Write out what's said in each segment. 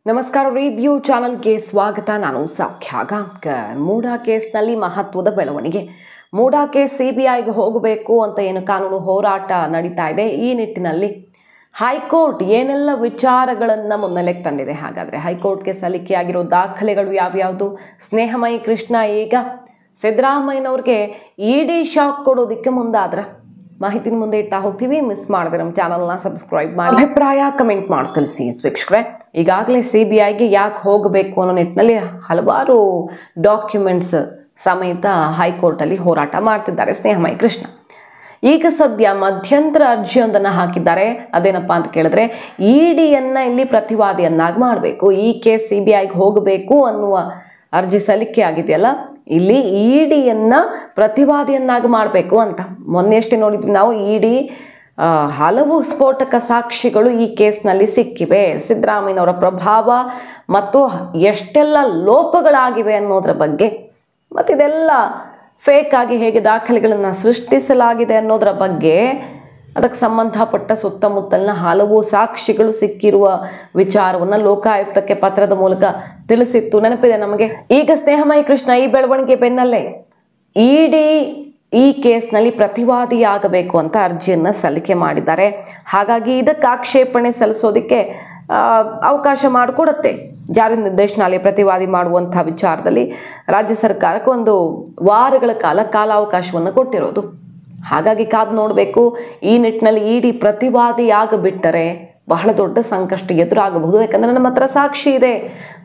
ನಮಸ್ಕಾರ ರಿವ್ಯೂ ಚಾನಲ್ಗೆ ಸ್ವಾಗತ. ನಾನು ಸೌಖ್ಯ ಗಾಂವ್ಕರ್. ಮೂಡಾ ಕೇಸ್ನಲ್ಲಿ ಮಹತ್ವದ ಬೆಳವಣಿಗೆ. ಮೂಡಾ ಕೇಸ್ ಸಿಬಿಐಗೆ ಹೋಗಬೇಕು ಅಂತ ಏನು ಕಾನೂನು ಹೋರಾಟ ನಡೀತಾ ಇದೆ. ಈ ನಿಟ್ಟಿನಲ್ಲಿ ಹೈಕೋರ್ಟ್ ಏನೆಲ್ಲ ವಿಚಾರಗಳನ್ನು ಮುನ್ನೆಲೆಗೆ ತಂದಿದೆ. ಹಾಗಾದರೆ ಹೈಕೋರ್ಟ್ಗೆ ಸಲ್ಲಿಕೆಯಾಗಿರೋ ದಾಖಲೆಗಳು ಯಾವ್ಯಾವುದು? ಸ್ನೇಹಮಯಿ ಕೃಷ್ಣ ಈಗ ಸಿದ್ದರಾಮಯ್ಯನವ್ರಿಗೆ ಇಡಿ ಶಾಕ್ ಕೊಡೋದಕ್ಕೆ ಮುಂದಾದ್ರ ಮಾಹಿತಿನ ಮುಂದೆ ಇಡ್ತಾ ಹೋಗ್ತೀವಿ. ಮಿಸ್ ಮಾಡಿದ್ರೆ ನಮ್ಮ ಚಾನಲ್ನ ಸಬ್ಸ್ಕ್ರೈಬ್ ಮಾಡಿ, ಅಭಿಪ್ರಾಯ ಕಮೆಂಟ್ ಮಾಡಿ ತಿಳಿಸಿ. ವೀಕ್ಷಕರೇ, ಈಗಾಗಲೇ ಸಿಬಿಐಗೆ ಯಾಕೆ ಹೋಗಬೇಕು ಅನ್ನೋ ನಿಟ್ಟಿನಲ್ಲಿ ಹಲವಾರು ಡಾಕ್ಯುಮೆಂಟ್ಸ್ ಸಮೇತ ಹೈಕೋರ್ಟಲ್ಲಿ ಹೋರಾಟ ಮಾಡ್ತಿದ್ದಾರೆ ಸ್ನೇಹಮಯಿ ಕೃಷ್ಣ. ಈಗ ಸದ್ಯ ಮಧ್ಯಂತರ ಅರ್ಜಿಯೊಂದನ್ನು ಹಾಕಿದ್ದಾರೆ. ಅದೇನಪ್ಪ ಅಂತ ಕೇಳಿದ್ರೆ, ಇಡಿಯನ್ನು ಇಲ್ಲಿ ಪ್ರತಿವಾದಿಯನ್ನಾಗಿ ಮಾಡಬೇಕು, ಈ ಕೇಸ್ ಸಿಬಿಐಗೆ ಹೋಗಬೇಕು ಅನ್ನುವ ಅರ್ಜಿ ಸಲ್ಲಿಕೆ ಆಗಿದೆಯಲ್ಲ, ಇಲ್ಲಿ ಇಡಿಯನ್ನು ಪ್ರತಿವಾದಿಯನ್ನಾಗಿ ಮಾಡಬೇಕು ಅಂತ. ಮೊನ್ನೆಷ್ಟೇ ನೋಡಿದ್ವಿ ನಾವು, ಇಡಿ ಹಲವು ಸ್ಫೋಟಕ ಸಾಕ್ಷಿಗಳು ಈ ಕೇಸ್ನಲ್ಲಿ ಸಿಕ್ಕಿವೆ. ಸಿದ್ದರಾಮಯ್ಯನವರ ಪ್ರಭಾವ ಮತ್ತು ಎಷ್ಟೆಲ್ಲ ಲೋಪಗಳಾಗಿವೆ ಅನ್ನೋದ್ರ ಬಗ್ಗೆ, ಮತ್ತು ಇದೆಲ್ಲ ಫೇಕ್ ಆಗಿ ಹೇಗೆ ದಾಖಲೆಗಳನ್ನು ಸೃಷ್ಟಿಸಲಾಗಿದೆ ಅನ್ನೋದರ ಬಗ್ಗೆ, ಅದಕ್ಕೆ ಸಂಬಂಧಪಟ್ಟ ಸುತ್ತಮುತ್ತಲಿನ ಹಲವು ಸಾಕ್ಷಿಗಳು ಸಿಕ್ಕಿರುವ ವಿಚಾರವನ್ನು ಲೋಕಾಯುಕ್ತಕ್ಕೆ ಪತ್ರದ ಮೂಲಕ ತಿಳಿಸಿತ್ತು, ನೆನಪಿದೆ ನಮಗೆ. ಈಗ ಸ್ನೇಹಮಯಿ ಕೃಷ್ಣ ಈ ಬೆಳವಣಿಗೆ ಬೆನ್ನಲ್ಲೇ ಇಡಿ ಈ ಕೇಸ್ನಲ್ಲಿ ಪ್ರತಿವಾದಿಯಾಗಬೇಕು ಅಂತ ಅರ್ಜಿಯನ್ನು ಸಲ್ಲಿಕೆ ಮಾಡಿದ್ದಾರೆ. ಹಾಗಾಗಿ ಇದಕ್ಕೆ ಆಕ್ಷೇಪಣೆ ಸಲ್ಲಿಸೋದಕ್ಕೆ ಅವಕಾಶ ಮಾಡಿಕೊಡುತ್ತೆ ಜಾರಿ ನಿರ್ದೇಶನಾಲಯ. ಪ್ರತಿವಾದಿ ಮಾಡುವಂಥ ವಿಚಾರದಲ್ಲಿ ರಾಜ್ಯ ಸರ್ಕಾರಕ್ಕೆ 1 ವಾರಗಳ ಕಾಲಾವಕಾಶವನ್ನು ಕೊಟ್ಟಿರೋದು. ಹಾಗಾಗಿ ಕಾದು ನೋಡಬೇಕು. ಈ ನಿಟ್ಟಿನಲ್ಲಿ ಇಡಿ ಪ್ರತಿವಾದಿಯಾಗಿಬಿಟ್ಟರೆ ಬಹಳ ದೊಡ್ಡ ಸಂಕಷ್ಟ ಎದುರಾಗಬಹುದು. ಯಾಕಂದರೆ ನಮ್ಮ ಹತ್ರ ಸಾಕ್ಷಿ ಇದೆ,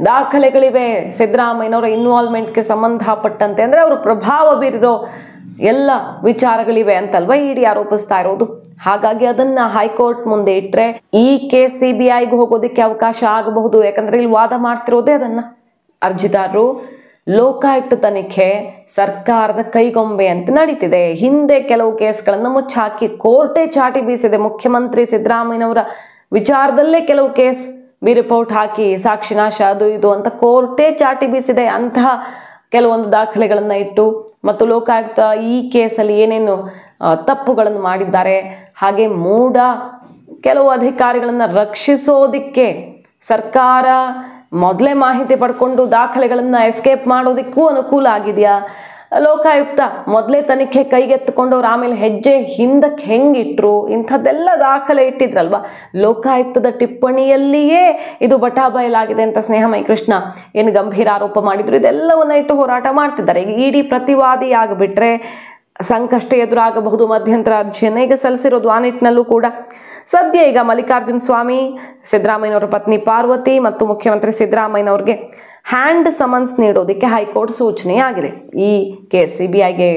ದಾಖಲೆಗಳಿವೆ. ಸಿದ್ದರಾಮಯ್ಯನವರ ಇನ್ವಾಲ್ವ್ಮೆಂಟ್ಗೆ ಸಂಬಂಧಪಟ್ಟಂತೆ, ಅಂದರೆ ಅವರು ಪ್ರಭಾವ ಬೀರಿರೋ ಎಲ್ಲ ವಿಚಾರಗಳಿವೆ ಅಂತಲ್ವ ಇಡಿ ಆರೋಪಿಸ್ತಾ ಇರೋದು. ಹಾಗಾಗಿ ಅದನ್ನು ಹೈಕೋರ್ಟ್ ಮುಂದೆ ಇಟ್ಟರೆ ಈ ಕೇಸ್ ಸಿಬಿಐಗೆ ಹೋಗೋದಕ್ಕೆ ಅವಕಾಶ ಆಗಬಹುದು. ಯಾಕಂದರೆ ಇಲ್ಲಿ ವಾದ ಮಾಡ್ತಿರೋದೇ ಅದನ್ನು. ಅರ್ಜಿದಾರರು ಲೋಕಾಯುಕ್ತ ತನಿಖೆ ಸರ್ಕಾರದ ಕೈಗೊಂಬೆ ಅಂತ ನಡೀತಿದೆ. ಹಿಂದೆ ಕೆಲವು ಕೇಸ್ಗಳನ್ನು ಮುಚ್ಚಾಕಿ ಕೋರ್ಟೇ ಚಾಟಿ ಬೀಸಿದೆ. ಮುಖ್ಯಮಂತ್ರಿ ಸಿದ್ದರಾಮಯ್ಯನವರ ವಿಚಾರದಲ್ಲೇ ಕೆಲವು ಕೇಸ್ ರಿಪೋರ್ಟ್ ಹಾಕಿ ಸಾಕ್ಷಿನಾಶ ಅದು ಇದು ಅಂತ ಕೋರ್ಟೇ ಚಾಟಿ ಬೀಸಿದೆ. ಅಂತಹ ಕೆಲವೊಂದು ದಾಖಲೆಗಳನ್ನು ಇಟ್ಟು ಮತ್ತು ಲೋಕಾಯುಕ್ತ ಈ ಕೇಸಲ್ಲಿ ಏನೇನು ತಪ್ಪುಗಳನ್ನು ಮಾಡಿದ್ದಾರೆ, ಹಾಗೆ ಕೆಲವು ಅಧಿಕಾರಿಗಳನ್ನು ರಕ್ಷಿಸೋದಿಕ್ಕೆ ಸರ್ಕಾರ ಮೊದಲೇ ಮಾಹಿತಿ ಪಡ್ಕೊಂಡು ದಾಖಲೆಗಳನ್ನು ಎಸ್ಕೇಪ್ ಮಾಡೋದಕ್ಕೂ ಅನುಕೂಲ ಆಗಿದೆಯಾ, ಲೋಕಾಯುಕ್ತ ಮೊದಲೇ ತನಿಖೆ ಕೈಗೆತ್ತಿಕೊಂಡವ್ರು ಆಮೇಲೆ ಹೆಜ್ಜೆ ಹಿಂದಕ್ಕೆ ಹೆಂಗಿಟ್ರು, ಇಂಥದ್ದೆಲ್ಲ ದಾಖಲೆ ಇಟ್ಟಿದ್ರಲ್ವ. ಲೋಕಾಯುಕ್ತದ ಟಿಪ್ಪಣಿಯಲ್ಲಿಯೇ ಇದು ಬಟಾಬಯಲಾಗಿದೆ ಅಂತ ಸ್ನೇಹಮಯಿ ಕೃಷ್ಣ ಏನು ಗಂಭೀರ ಆರೋಪ ಮಾಡಿದ್ರು. ಇದೆಲ್ಲವನ್ನ ಇಟ್ಟು ಹೋರಾಟ ಮಾಡ್ತಿದ್ದಾರೆ. ಈಗ ಇಡಿ ಪ್ರತಿವಾದಿ ಆಗಿಬಿಟ್ರೆ ಸಂಕಷ್ಟ ಎದುರಾಗಬಹುದು. ಮಧ್ಯಂತರ ಅರ್ಜಿಯನ್ನು ಈಗ ಸಲ್ಲಿಸಿರೋದು. ಆ ನಿಟ್ಟಿನಲ್ಲೂ ಕೂಡ ಸದ್ಯ ಈಗ ಮಲ್ಲಿಕಾರ್ಜುನ ಸ್ವಾಮಿ, ಸಿದ್ದರಾಮಯ್ಯನವರ ಪತ್ನಿ ಪಾರ್ವತಿ ಮತ್ತು ಮುಖ್ಯಮಂತ್ರಿ ಸಿದ್ದರಾಮಯ್ಯನವ್ರಿಗೆ ಹ್ಯಾಂಡ್ ಸಮನ್ಸ್ ನೀಡೋದಕ್ಕೆ ಹೈಕೋರ್ಟ್ ಸೂಚನೆ ಆಗಿದೆ. ಈ ಕೇಸ್ ಸಿಬಿಐಗೆ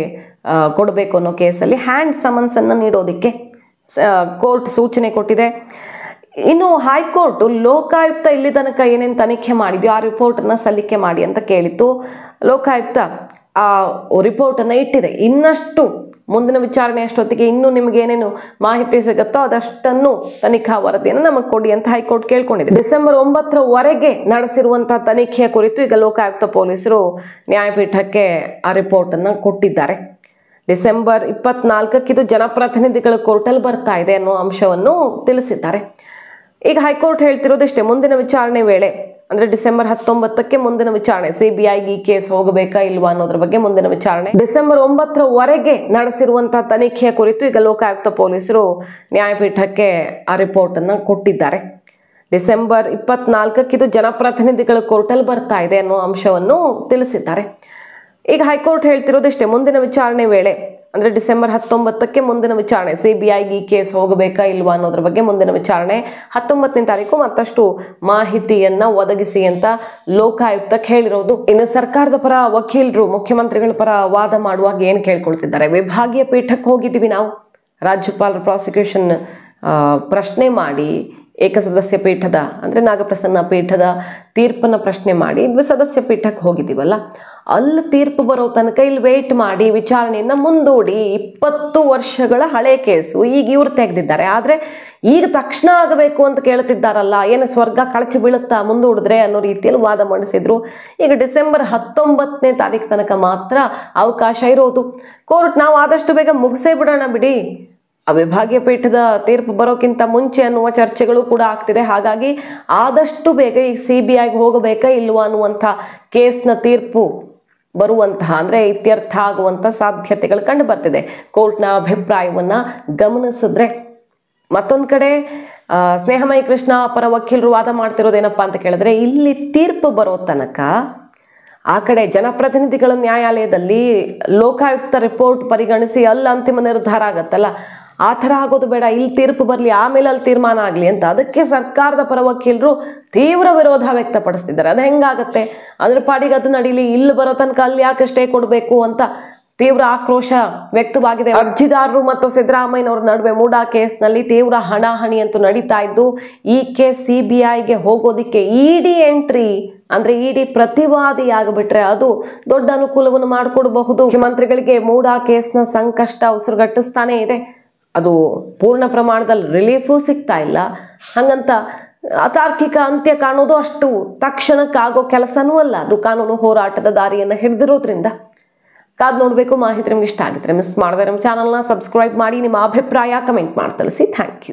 ಕೊಡಬೇಕು ಅನ್ನೋ ಕೇಸಲ್ಲಿ ಹ್ಯಾಂಡ್ ಸಮನ್ಸ್ ಅನ್ನು ನೀಡೋದಕ್ಕೆ ಕೋರ್ಟ್ ಸೂಚನೆ ಕೊಟ್ಟಿದೆ. ಇನ್ನು ಹೈಕೋರ್ಟ್ ಲೋಕಾಯುಕ್ತ ಇಲ್ಲಿ ತನಕ ಏನೇನು ತನಿಖೆ ಮಾಡಿದೆಯೋ ಆ ರಿಪೋರ್ಟನ್ನು ಸಲ್ಲಿಕೆ ಮಾಡಿ ಅಂತ ಕೇಳಿತ್ತು. ಲೋಕಾಯುಕ್ತ ಆ ರಿಪೋರ್ಟನ್ನು ಇಟ್ಟಿದೆ. ಇನ್ನಷ್ಟು ಮುಂದಿನ ವಿಚಾರಣೆ ಅಷ್ಟೊತ್ತಿಗೆ ಇನ್ನೂ ನಿಮ್ಗೆ ಏನೇನು ಮಾಹಿತಿ ಸಿಗುತ್ತೋ ಅದಷ್ಟನ್ನು ತನಿಖಾ ವರದಿಯನ್ನು ನಮಗೆ ಕೊಡಿ ಅಂತ ಹೈಕೋರ್ಟ್ ಕೇಳ್ಕೊಂಡಿದೆ. ಡಿಸೆಂಬರ್ 9ರವರೆಗೆ ನಡೆಸಿರುವಂತಹ ತನಿಖೆಯ ಕುರಿತು ಈಗ ಲೋಕಾಯುಕ್ತ ಪೊಲೀಸರು ನ್ಯಾಯಪೀಠಕ್ಕೆ ಆ ರಿಪೋರ್ಟನ್ನು ಕೊಟ್ಟಿದ್ದಾರೆ. ಡಿಸೆಂಬರ್ 24ಕ್ಕೆ ಇದು ಜನಪ್ರತಿನಿಧಿಗಳ ಕೋರ್ಟಲ್ಲಿ ಬರ್ತಾ ಇದೆ ಅನ್ನೋ ಅಂಶವನ್ನು ತಿಳಿಸಿದ್ದಾರೆ. ಈಗ ಹೈಕೋರ್ಟ್ ಹೇಳ್ತಿರೋದಿಷ್ಟೇ, ಮುಂದಿನ ವಿಚಾರಣೆ ವೇಳೆ ಅಂದರೆ ಡಿಸೆಂಬರ್ 19ಕ್ಕೆ ಮುಂದಿನ ವಿಚಾರಣೆ, ಸಿಬಿಐಗೆ ಈ ಕೇಸ್ ಹೋಗಬೇಕಾ ಇಲ್ವಾ ಅನ್ನೋದ್ರ ಬಗ್ಗೆ ಮುಂದಿನ ವಿಚಾರಣೆ. ಡಿಸೆಂಬರ್ 9ರವರೆಗೆ ನಡೆಸಿರುವಂತಹ ತನಿಖೆಯ ಕುರಿತು ಈಗ ಲೋಕಾಯುಕ್ತ ಪೊಲೀಸರು ನ್ಯಾಯಪೀಠಕ್ಕೆ ಆ ರಿಪೋರ್ಟನ್ನು ಕೊಟ್ಟಿದ್ದಾರೆ. ಡಿಸೆಂಬರ್ 24ಕ್ಕೆ ಇದು ಜನಪ್ರತಿನಿಧಿಗಳ ಕೋರ್ಟಲ್ಲಿ ಬರ್ತಾ ಇದೆ ಅನ್ನೋ ಅಂಶವನ್ನು ತಿಳಿಸಿದ್ದಾರೆ. ಈಗ ಹೈಕೋರ್ಟ್ ಹೇಳ್ತಿರೋದಿಷ್ಟೇ, ಮುಂದಿನ ವಿಚಾರಣೆ ವೇಳೆ ಅಂದರೆ ಡಿಸೆಂಬರ್ 19ಕ್ಕೆ ಮುಂದಿನ ವಿಚಾರಣೆ, ಸಿಬಿಐಗೆ ಈ ಕೇಸ್ ಹೋಗಬೇಕಾ ಇಲ್ವಾ ಅನ್ನೋದ್ರ ಬಗ್ಗೆ ಮುಂದಿನ ವಿಚಾರಣೆ. 19ನೇ ತಾರೀಕು ಮತ್ತಷ್ಟು ಮಾಹಿತಿಯನ್ನ ಒದಗಿಸಿ ಅಂತ ಲೋಕಾಯುಕ್ತಕ್ಕೆ ಹೇಳಿರೋದು. ಇನ್ನು ಸರ್ಕಾರದ ಪರ ವಕೀಲರು ಮುಖ್ಯಮಂತ್ರಿಗಳ ಪರ ವಾದ ಮಾಡುವಾಗ ಏನು ಕೇಳ್ಕೊಳ್ತಿದ್ದಾರೆ, ವಿಭಾಗೀಯ ಪೀಠಕ್ಕೆ ಹೋಗಿದ್ದೀವಿ ನಾವು, ರಾಜ್ಯಪಾಲರ ಪ್ರಾಸಿಕ್ಯೂಷನ್ ಪ್ರಶ್ನೆ ಮಾಡಿ ಏಕಸದಸ್ಯ ಪೀಠದ ಅಂದರೆ ನಾಗಪ್ರಸನ್ನ ಪೀಠದ ತೀರ್ಪನ್ನು ಪ್ರಶ್ನೆ ಮಾಡಿ ದ್ವಿಸದಸ್ಯ ಪೀಠಕ್ಕೆ ಹೋಗಿದ್ದೀವಲ್ಲ, ಅಲ್ಲಿ ತೀರ್ಪು ಬರೋ ತನಕ ಇಲ್ಲಿ ವೇಟ್ ಮಾಡಿ ವಿಚಾರಣೆಯನ್ನು ಮುಂದೂಡಿ 20 ವರ್ಷಗಳ ಹಳೆ ಕೇಸು ಈಗ ಇವ್ರು ತೆಗೆದಿದ್ದಾರೆ. ಆದರೆ ಈಗ ತಕ್ಷಣ ಆಗಬೇಕು ಅಂತ ಕೇಳ್ತಿದ್ದಾರಲ್ಲ, ಏನು ಸ್ವರ್ಗ ಕಳಚಿ ಬೀಳುತ್ತಾ ಮುಂದೂಡಿದ್ರೆ ಅನ್ನೋ ರೀತಿಯಲ್ಲಿ ವಾದ ಮಂಡಿಸಿದ್ರು. ಈಗ ಡಿಸೆಂಬರ್ 19ನೇ ತಾರೀಕು ತನಕ ಮಾತ್ರ ಅವಕಾಶ ಇರೋದು. ಕೋರ್ಟ್ ನಾವು ಆದಷ್ಟು ಬೇಗ ಮುಗಿಸೇ ಬಿಡೋಣ ಬಿಡಿ, ಆ ವಿಭಾಗೀಯ ಪೀಠದ ತೀರ್ಪು ಬರೋಕ್ಕಿಂತ ಮುಂಚೆ ಅನ್ನುವ ಚರ್ಚೆಗಳು ಕೂಡ ಆಗ್ತಿದೆ. ಹಾಗಾಗಿ ಆದಷ್ಟು ಬೇಗ ಈ CBIಗೆ ಹೋಗಬೇಕಾ ಇಲ್ವಾ ಅನ್ನುವಂಥ ಕೇಸ್ನ ತೀರ್ಪು ಬರುವಂತಹ ಅಂದರೆ ಇತ್ಯರ್ಥ ಆಗುವಂಥ ಸಾಧ್ಯತೆಗಳು ಕಂಡು ಬರ್ತಿದೆ ಕೋರ್ಟ್ನ ಅಭಿಪ್ರಾಯವನ್ನು ಗಮನಿಸಿದ್ರೆ. ಮತ್ತೊಂದು ಕಡೆ ಸ್ನೇಹಮಯಿ ಕೃಷ್ಣ ಪರ ವಕೀಲರು ವಾದ ಮಾಡ್ತಿರೋದೇನಪ್ಪ ಅಂತ ಕೇಳಿದ್ರೆ, ಇಲ್ಲಿ ತೀರ್ಪು ಬರೋ ತನಕ ಆ ಕಡೆ ಜನಪ್ರತಿನಿಧಿಗಳ ನ್ಯಾಯಾಲಯದಲ್ಲಿ ಲೋಕಾಯುಕ್ತ ರಿಪೋರ್ಟ್ ಪರಿಗಣಿಸಿ ಅಲ್ಲಿ ಅಂತಿಮ ನಿರ್ಧಾರ ಆಗತ್ತಲ್ಲ, ಆ ಥರ ಆಗೋದು ಬೇಡ. ಇಲ್ಲಿ ತೀರ್ಪು ಬರಲಿ, ಆಮೇಲೆ ಅಲ್ಲಿ ತೀರ್ಮಾನ ಆಗಲಿ ಅಂತ ಅದಕ್ಕೆ ಸರ್ಕಾರದ ಪರ ವಕೀಲರು ತೀವ್ರ ವಿರೋಧ ವ್ಯಕ್ತಪಡಿಸ್ತಿದ್ದಾರೆ. ಅದು ಹೆಂಗಾಗತ್ತೆ, ಅದ್ರ ಪಾಡಿಗೆ ಅದು ನಡೀಲಿ, ಇಲ್ಲಿ ಬರೋ ತನಕ ಅಲ್ಲಿ ಯಾಕೆ ಸ್ಟೇ ಕೊಡಬೇಕು ಅಂತ ತೀವ್ರ ಆಕ್ರೋಶ ವ್ಯಕ್ತವಾಗಿದೆ. ಅರ್ಜಿದಾರರು ಮತ್ತು ಸಿದ್ದರಾಮಯ್ಯನವ್ರ ನಡುವೆ ಮೂಡಾ ಕೇಸ್ನಲ್ಲಿ ತೀವ್ರ ಹಣಾಹಣಿ ಅಂತೂ ನಡೀತಾ ಇದ್ದು, ಈ ಕೇಸ್ CBIಗೆ ಹೋಗೋದಿಕ್ಕೆ ಇಡಿ ಎಂಟ್ರಿ ಅಂದ್ರೆ ಇಡಿ ಪ್ರತಿವಾದಿ ಆಗಿಬಿಟ್ರೆ ಅದು ದೊಡ್ಡ ಅನುಕೂಲವನ್ನು ಮಾಡಿಕೊಡಬಹುದು. ಮುಖ್ಯಮಂತ್ರಿಗಳಿಗೆ ಮೂಡಾ ಕೇಸ್ನ ಸಂಕಷ್ಟ ಉಸಿರುಗಟ್ಟಿಸ್ತಾನೆ ಇದೆ. ಅದು ಪೂರ್ಣ ಪ್ರಮಾಣದಲ್ಲಿ ರಿಲೀಫು ಸಿಗ್ತಾ ಇಲ್ಲ. ಹಂಗಂತ ಅತಾರ್ಕಿಕ ಅಂತ್ಯ ಕಾಣೋದು ಅಷ್ಟು ತಕ್ಷಣಕ್ಕಾಗೋ ಕೆಲಸನೂ ಅಲ್ಲ. ಅದು ಕಾನೂನು ಹೋರಾಟದ ದಾರಿಯನ್ನು ಹಿಡಿದಿರೋದ್ರಿಂದ ಕಾದು ನೋಡಬೇಕು. ಮಾಹಿತಿ ನಿಮ್ಗೆ ಇಷ್ಟ ಆಗಿದ್ರೆ ಮಿಸ್ ಮಾಡದೆ ನಮ್ಮ ಚಾನಲ್ನ ಸಬ್ಸ್ಕ್ರೈಬ್ ಮಾಡಿ, ನಿಮ್ಮ ಅಭಿಪ್ರಾಯ ಕಮೆಂಟ್ ಮಾಡಿ ತಿಳಿಸಿ. Thank you.